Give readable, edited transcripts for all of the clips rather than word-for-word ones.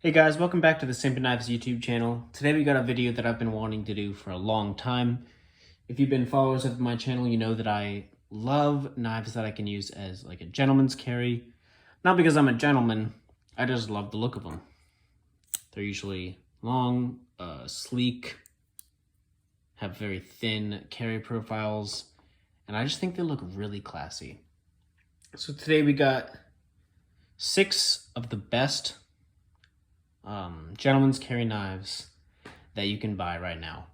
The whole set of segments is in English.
Hey guys, welcome back to the Simpin Knives YouTube channel. Today we got a video that I've been wanting to do for a long time. If you've been followers of my channel, you know that I love knives that I can use as like a gentleman's carry. Not because I'm a gentleman, I just love the look of them. They're usually long, sleek, have very thin carry profiles, and I just think they look really classy. So today we got 6 of the best gentleman's carry knives that you can buy right now.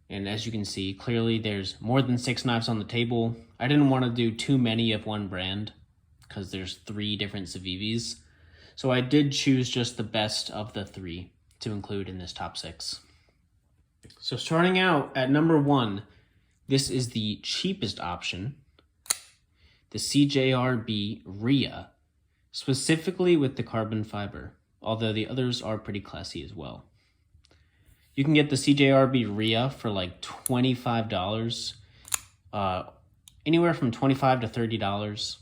And as you can see, clearly there's more than 6 knives on the table. I didn't want to do too many of one brand because there's 3 different CIVVs. So I did choose just the best of the 3 to include in this top 6. So starting out at number 1, this is the cheapest option, the CJRB Rhea, specifically with the carbon fiber, although the others are pretty classy as well. You can get the CJRB Rhea for like $25, anywhere from $25 to $30,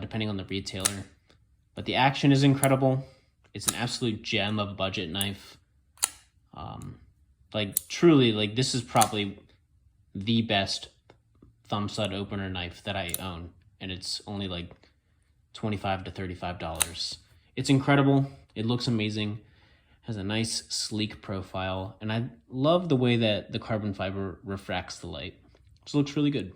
depending on the retailer. But the action is incredible. It's an absolute gem of a budget knife. Truly, this is probably the best thumb stud opener knife that I own, and it's only like $25 to $35. It's incredible. It looks amazing. Has a nice sleek profile, and I love the way that the carbon fiber refracts the light. It looks really good.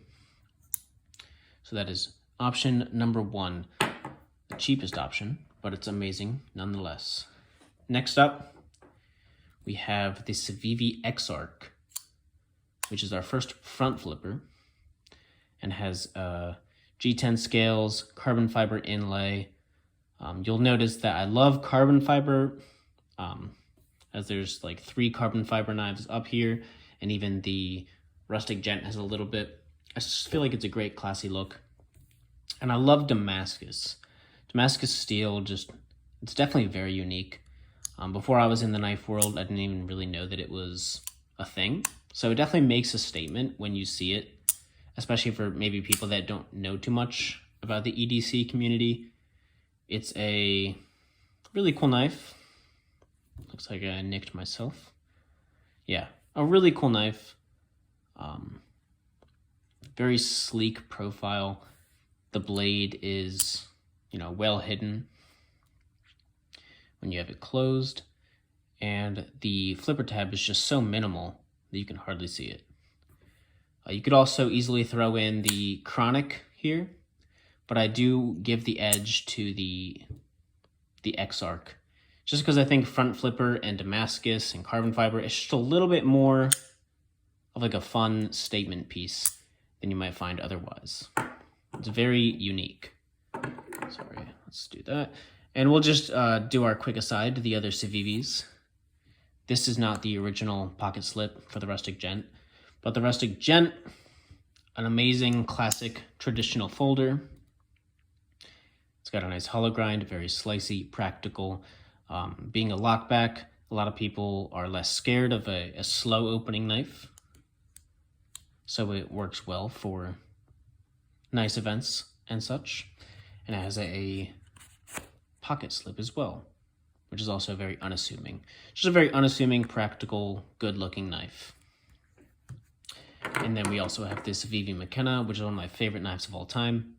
So that is option number 1, the cheapest option, but it's amazing nonetheless. Next up, we have the Savivi X Arc, which is our first front flipper, and has G10 scales, carbon fiber inlay. You'll notice that I love carbon fiber, as there's like 3 carbon fiber knives up here, and even the rustic gent has a little bit. I just feel like it's a great classy look. And I love Damascus. Damascus steel, it's definitely very unique. Before I was in the knife world, I didn't even really know that it was a thing. So it definitely makes a statement when you see it, especially for maybe people that don't know too much about the EDC community. It's a really cool knife. Looks like I nicked myself. Yeah, a really cool knife. Very sleek profile. The blade is, well hidden when you have it closed. And the flipper tab is just so minimal that you can hardly see it. You could also easily throw in the chronic here, but I do give the edge to the X Arc, just because I think front flipper and Damascus and carbon fiber is just a little bit more of like a fun statement piece than you might find otherwise. It's very unique. Sorry, let's do that. And we'll just do our quick aside to the other CIVVs. This is not the original pocket slip for the rustic gent, but the rustic gent, an amazing classic traditional folder. It's got a nice hollow grind, very slicey, practical. Being a lockback, a lot of people are less scared of a slow opening knife. So it works well for nice events and such. And it has a pocket slip as well, which is also very unassuming. Just a very unassuming, practical, good-looking knife. And then we also have this CIVV Mckenna, which is one of my favorite knives of all time.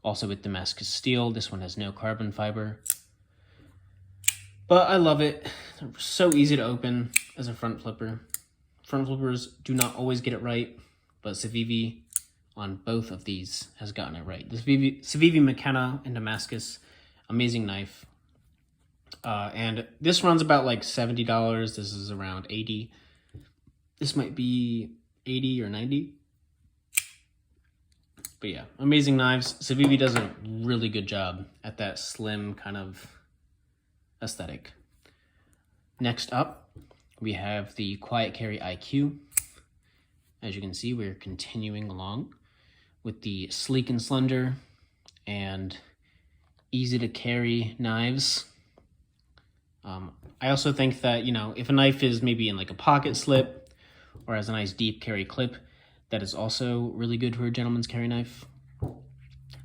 Also with Damascus steel. This one has no carbon fiber. But I love it. They're so easy to open as a front flipper. Front flippers do not always get it right, but CIVV on both of these has gotten it right. This CIVV Mckenna in Damascus, amazing knife. And this runs about like $70. This is around $80. This might be $80 or $90. But yeah, amazing knives. CIVV does a really good job at that slim kind of aesthetic. Next up, we have the Quiet Carry IQ. As you can see, we're continuing along with the sleek and slender and easy to carry knives. I also think that, if a knife is maybe in like a pocket slip or has a nice deep carry clip, that is also really good for a gentleman's carry knife.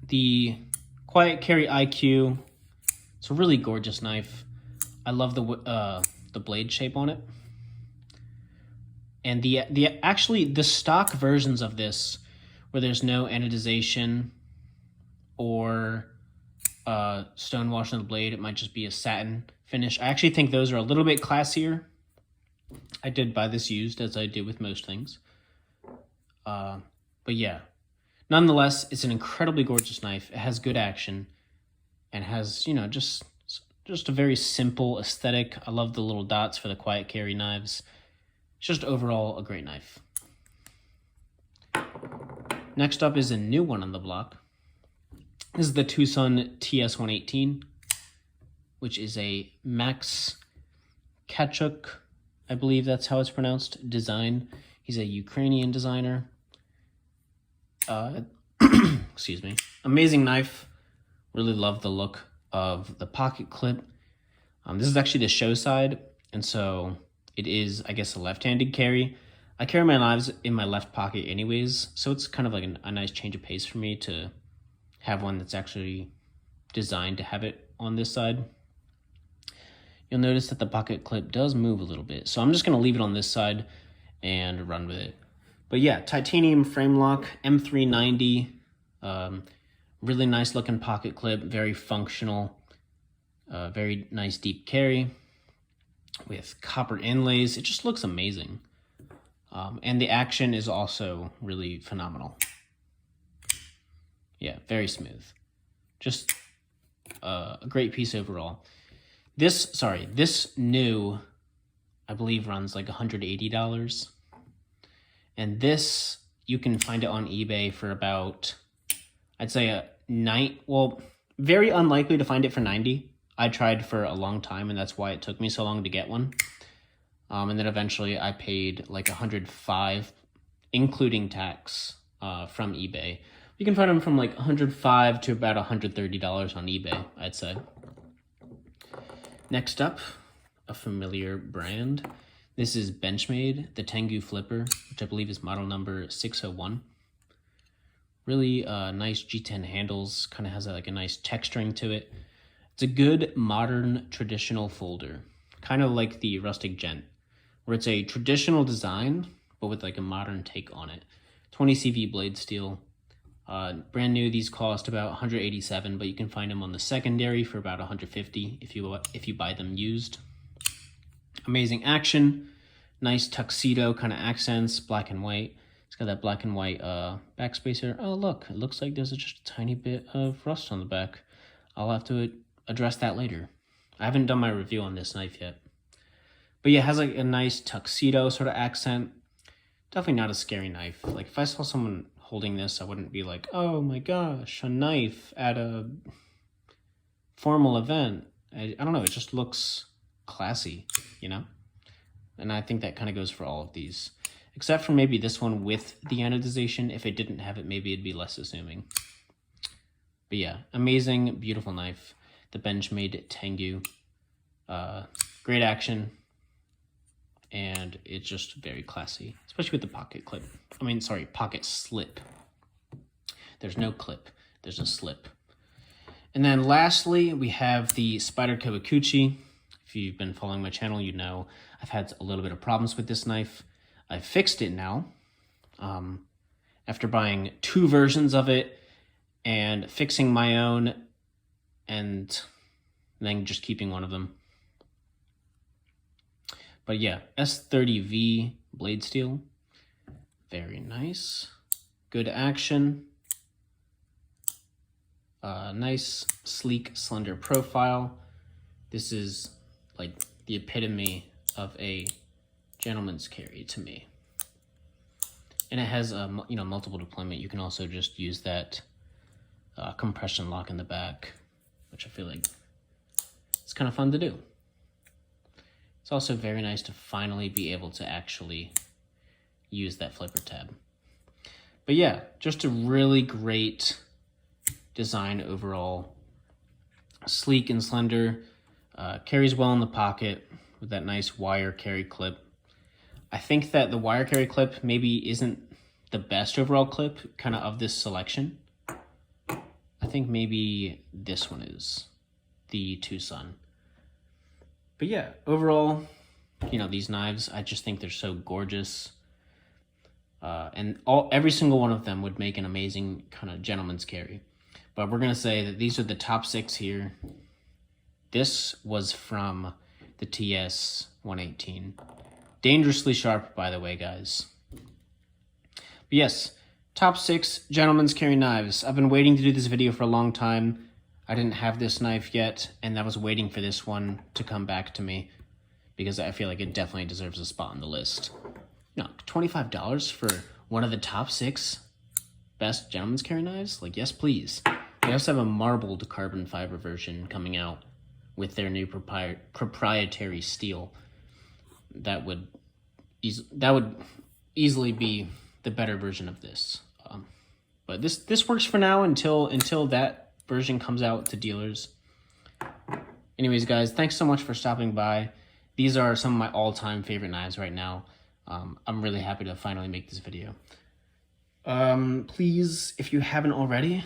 The Quiet Carry IQ It's a really gorgeous knife. I love the blade shape on it. And the stock versions of this, where there's no anodization or stone wash on the blade, it might just be a satin finish. I actually think those are a little bit classier. I did buy this used, as I do with most things. But yeah, nonetheless, it's an incredibly gorgeous knife. It has good action and has, you know, just a very simple aesthetic. I love the little dots for the quiet carry knives. It's just overall a great knife. Next up is a new one on the block. This is the Tutson TS118, which is a Max Kachuk, I believe that's how it's pronounced, design. He's a Ukrainian designer. Excuse me. Amazing knife. Really love the look of the pocket clip. This is actually the show side, and so it is, I guess, a left-handed carry. I carry my knives in my left pocket anyways, so it's kind of like a nice change of pace for me to have one that's actually designed to have it on this side. You'll notice that the pocket clip does move a little bit, so I'm just going to leave it on this side and run with it. But yeah, titanium frame lock, M390, really nice looking pocket clip, very functional, very nice deep carry with copper inlays. It just looks amazing. And the action is also really phenomenal. Yeah, very smooth. Just a great piece overall. This new, I believe, runs like $180. And this, you can find it on eBay for about, I'd say very unlikely to find it for $90. I tried for a long time, and that's why it took me so long to get one. And then eventually I paid like $105, including tax, from eBay. You can find them from like $105 to about $130 on eBay, I'd say. Next up, a familiar brand. This is Benchmade, the Tengu Flipper, which I believe is model number 601. Really nice G10 handles, kind of has like a nice texturing to it. It's a good modern traditional folder, kind of like the Rustic Gent, where it's a traditional design, but with like a modern take on it. 20 CV blade steel. Brand new, these cost about $187, but you can find them on the secondary for about $150 if you buy them used. Amazing action, nice tuxedo kind of accents, black and white. It's got that black and white backspacer. Oh look, it looks like there's just a tiny bit of rust on the back. I'll have to address that later. I haven't done my review on this knife yet. But yeah, it has like a nice tuxedo sort of accent. Definitely not a scary knife. Like if I saw someone holding this, I wouldn't be like, oh my gosh, a knife at a formal event. I don't know, it just looks classy, you know? And I think that kind of goes for all of these. Except for maybe this one with the anodization. If it didn't have it, maybe it'd be less assuming. But yeah, amazing, beautiful knife. The Benchmade Tengu. Great action. And it's just very classy, especially with the pocket clip. Pocket slip. There's no clip, there's a slip. And then lastly, we have the Spider Kawakuchi. If you've been following my channel, you know I've had a little bit of problems with this knife. I fixed it now, after buying 2 versions of it and fixing my own and then just keeping one of them. But yeah, S30V blade steel, very nice, good action, nice, sleek, slender profile. This is like the epitome of a gentleman's carry to me. And it has multiple deployment. You can also just use that compression lock in the back, which I feel like it's kind of fun to do. It's also very nice to finally be able to actually use that flipper tab. But yeah, just a really great design overall. Sleek and slender, carries well in the pocket with that nice wire carry clip. I think that the wire carry clip maybe isn't the best overall clip of this selection. I think maybe this one is. the Tutson. But yeah, overall, you know, these knives, I just think they're so gorgeous. And every single one of them would make an amazing kind of gentleman's carry. But we're going to say that these are the top 6 here. This was from the TS118. Dangerously sharp, by the way, guys. But yes, top 6 gentleman's carry knives. I've been waiting to do this video for a long time. I didn't have this knife yet, and I was waiting for this one to come back to me because I feel like it definitely deserves a spot on the list. You know, $25 for one of the top 6 best gentleman's carry knives? Like, yes, please. They also have a marbled carbon fiber version coming out with their new proprietary steel. That would easily be the better version of this. But this works for now until that version comes out to dealers. Anyways, guys, thanks so much for stopping by. These are some of my all-time favorite knives right now. I'm really happy to finally make this video. Please, if you haven't already,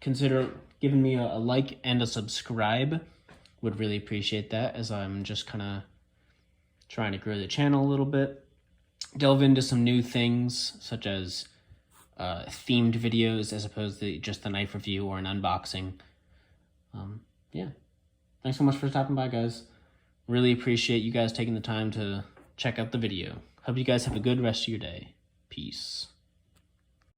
consider giving me a like and a subscribe. Would really appreciate that, as I'm just kind of trying to grow the channel a little bit. Delve into some new things, such as themed videos as opposed to just a knife review or an unboxing. Yeah. Thanks so much for stopping by, guys. Really appreciate you guys taking the time to check out the video. Hope you guys have a good rest of your day. Peace.